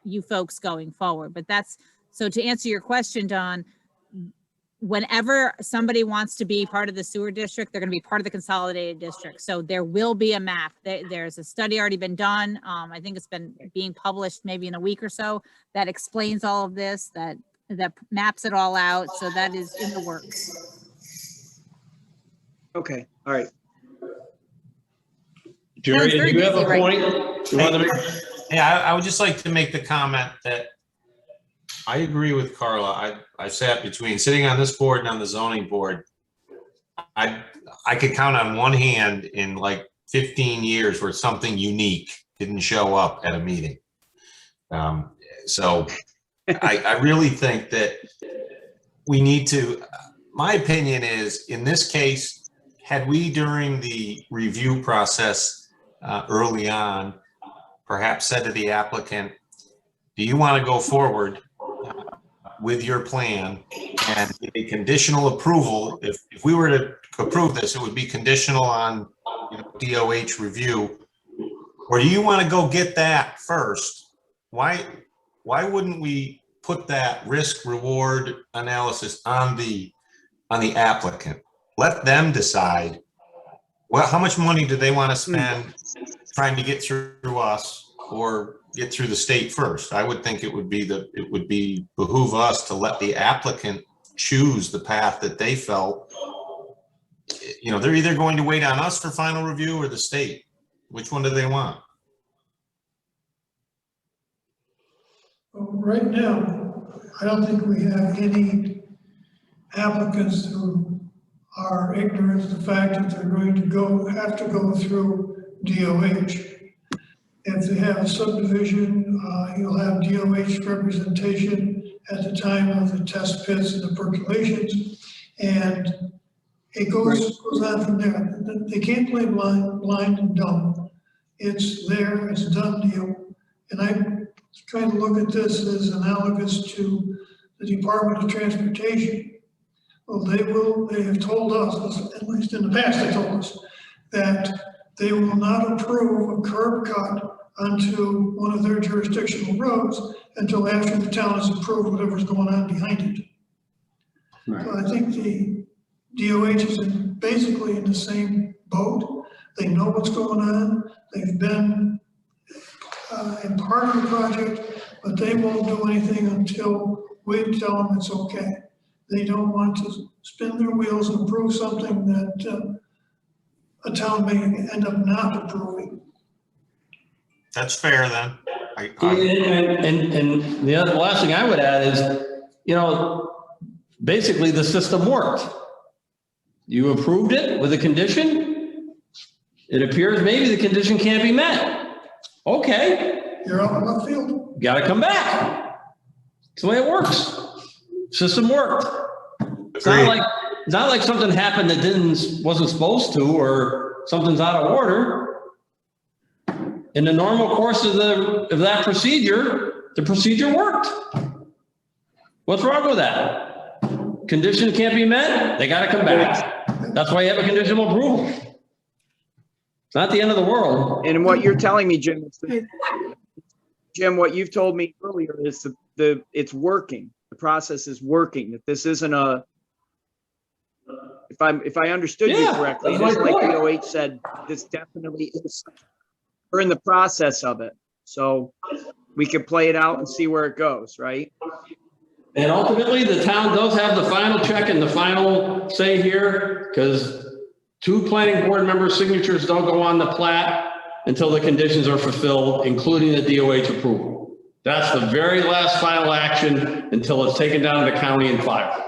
you folks going forward. But so to answer your question, Don, whenever somebody wants to be part of the sewer district, they're going to be part of the consolidated district. So there will be a map. There's a study already been done. I think it's been being published maybe in a week or so that explains all of this, that maps it all out. So that is in the works. Okay, all right. Jerry, Sounds very do you have a busy right point? You want to make? Yeah, I would just like to make the comment that I agree with Carla. I sat sitting on this board and on the zoning board. I could count on one hand in like 15 years where something unique didn't show up at a meeting. So I really think that we need to, my opinion is, in this case, had we during the review process early on, perhaps said to the applicant, do you want to go forward with your plan and a conditional approval? If we were to approve this, it would be conditional on DOH review. Or do you want to go get that first? Why wouldn't we put that risk reward analysis on the applicant? Let them decide, well, how much money do they want to spend trying to get through us or get through the state first? I would think it would behoove us to let the applicant choose the path that they felt. They're either going to wait on us for final review or the state. Which one do they want? Right now, I don't think we have any applicants who are ignorant of the fact that they're going to have to go through DOH. If they have a subdivision, you'll have DOH representation at the time of the test pits and the percolations, and it goes on from there. They can't play blind and dumb. It's there, it's a done deal. And I'm trying to look at this as analogous to the Department of Transportation. Well, they have told us, at least in the past, they told us that they will not approve a curb cut onto one of their jurisdictional roads until after the town has approved whatever's going on behind it. Right. So I think the DOH is basically in the same boat. They know what's going on. They've been in part of the project, but they won't do anything until we tell them it's okay. They don't want to spin their wheels and approve something that a town may end up not approving. That's fair then. And the last thing I would add is, basically the system worked. You approved it with a condition. It appears maybe the condition can't be met. Okay, You're out in left field. gotta come back. It's the way it works. System worked. It's not like something happened that wasn't supposed to, or something's out of order. In the normal course of that procedure, the procedure worked. What's wrong with that? Condition can't be met, they gotta come back. That's why you have a conditional approval. It's not the end of the world. And what you're telling me, Jim, Jim, what you've told me earlier is that it's working. The process is working, that this isn't if I understood you Yeah, correctly, it that's isn't my like point. DOH said, this definitely is, we're in the process of it. So we can play it out and see where it goes, right? And ultimately, the town does have the final check and the final say here, because 2 planning board members' signatures don't go on the plat until the conditions are fulfilled, including the DOH approval. That's the very last final action until it's taken down to the county and filed.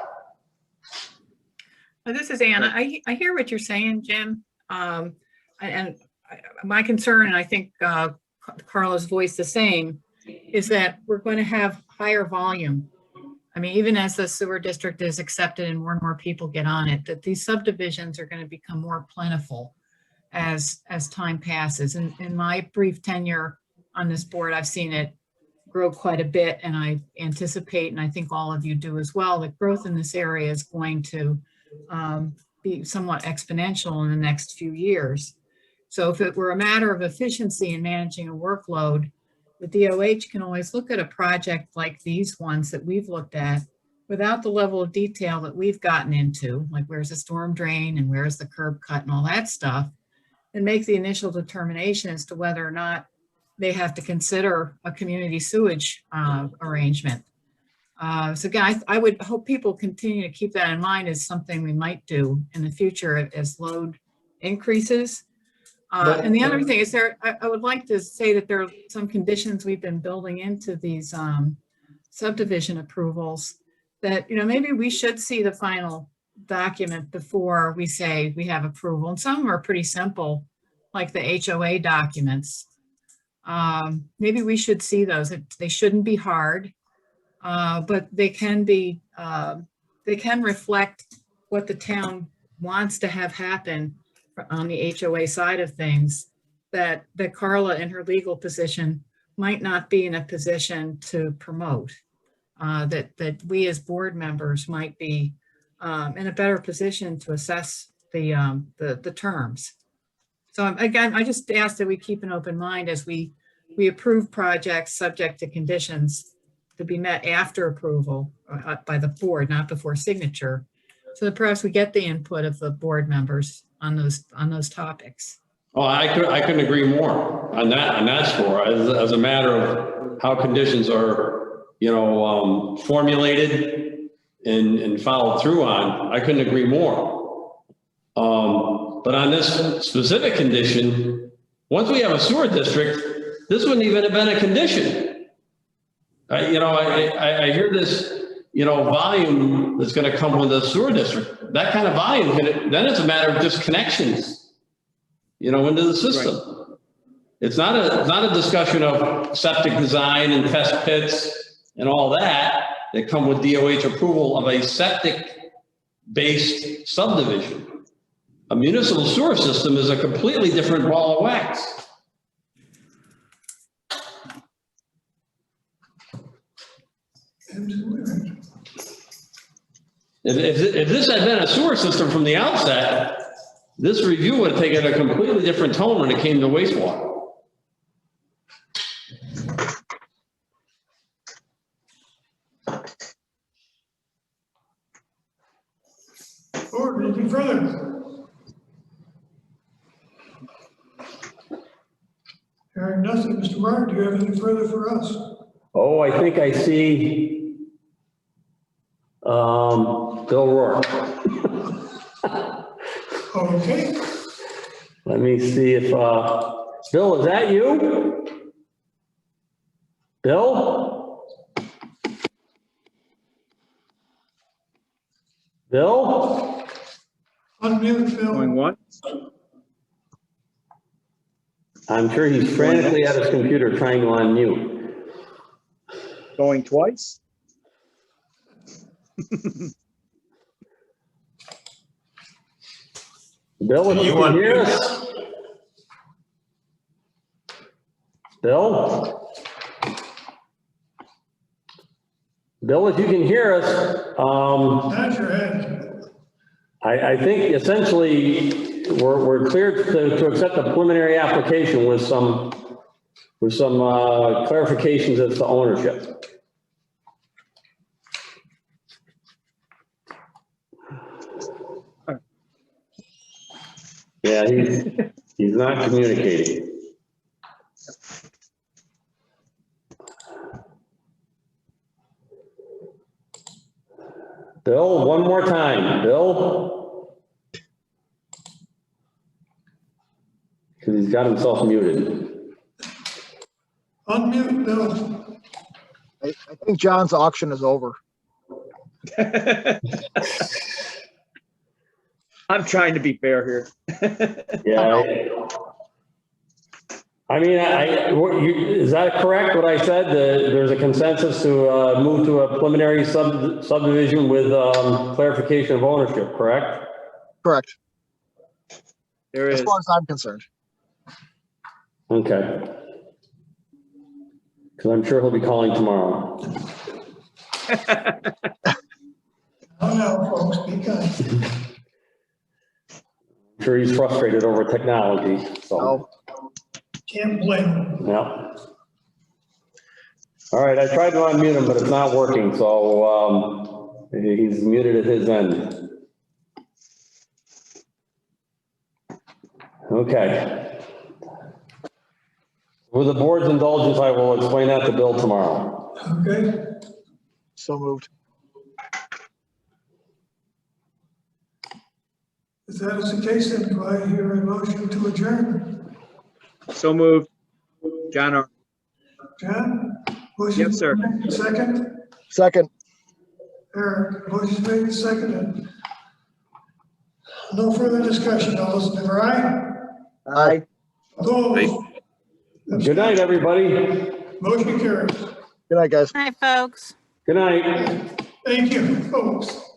This is Anna. I hear what you're saying, Jim. My concern, and I think Carla's voiced the same, is that we're going to have higher volume. I mean, even as the sewer district is accepted and more people get on it, that these subdivisions are going to become more plentiful as time passes. And in my brief tenure on this board, I've seen it grow quite a bit, and I anticipate, and I think all of you do as well, that growth in this area is going to be somewhat exponential in the next few years. So if it were a matter of efficiency in managing a workload, the DOH can always look at a project like these ones that we've looked at without the level of detail that we've gotten into, like where's the storm drain and where's the curb cut and all that stuff, and make the initial determination as to whether or not they have to consider a community sewage arrangement. So again, I would hope people continue to keep that in mind as something we might do in the future as load increases. And the other thing is I would like to say that there are some conditions we've been building into these subdivision approvals that, maybe we should see the final document before we say we have approval. And some are pretty simple, like the HOA documents. Maybe we should see those. They shouldn't be hard, but they can reflect what the town wants to have happen on the HOA side of things, that Carla in her legal position might not be in a position to promote, that we as board members might be in a better position to assess the terms. So again, I just ask that we keep an open mind as we approve projects subject to conditions to be met after approval by the board, not before signature, so that perhaps we get the input of the board members on those topics. Oh, I couldn't agree more on that score. As a matter of how conditions are, formulated and followed through on, I couldn't agree more. But on this specific condition, once we have a sewer district, this wouldn't even have been a condition. I hear this, volume that's going to come with the sewer district. That kind of volume, then it's a matter of just connections, into the system. Right. It's not a discussion of septic design and test pits and all that come with DOH approval of a septic-based subdivision. A municipal sewer system is a completely different ball of wax. If this had been a sewer system from the outset, this review would have taken a completely different tone when it came to wastewater. Or anything further? Hearing nothing, Mr. Martin, do you have anything further for us? Oh, I think I see Bill Rourke. Okay. Let me see if, Bill, is that you? Bill? Bill? Unmute Unmute, Going Bill. once, I'm sure he's frantically at his computer trying to unmute. going twice. Bill, if you can hear us? Bill? Bill, if you can hear us, Nod your head. I think essentially we're cleared to accept the preliminary application with some clarifications as to ownership. Yeah, he's not communicating. Bill, one more time, Bill? Because he's got himself muted. Unmute, Bill. I think John's auction is over. I'm trying to be fair here. Yeah. I mean, is that correct, what I said? There's a consensus to move to a preliminary subdivision with clarification of ownership, correct? Correct, There as is. far as I'm concerned. Okay. Because I'm sure he'll be calling tomorrow. Oh, no, folks, be kind. I'm sure he's frustrated over technology, so. Oh, Can't blame them. Yeah. All right, I tried to unmute him, but it's not working, so he's muted at his end. Okay. With the board's indulgence, I will explain that to Bill tomorrow. Okay, so moved. if that is the case, then do I hear a motion to adjourn? So moved. John, R. John? Motion Yes, sir. made, second? Second, Eric, motion made, and seconded. No further discussion, all those in favor, aye? Aye. Opposed? Good night, everybody. Motion carries. good night, guys. Hi, folks. Good night. Thank you, folks.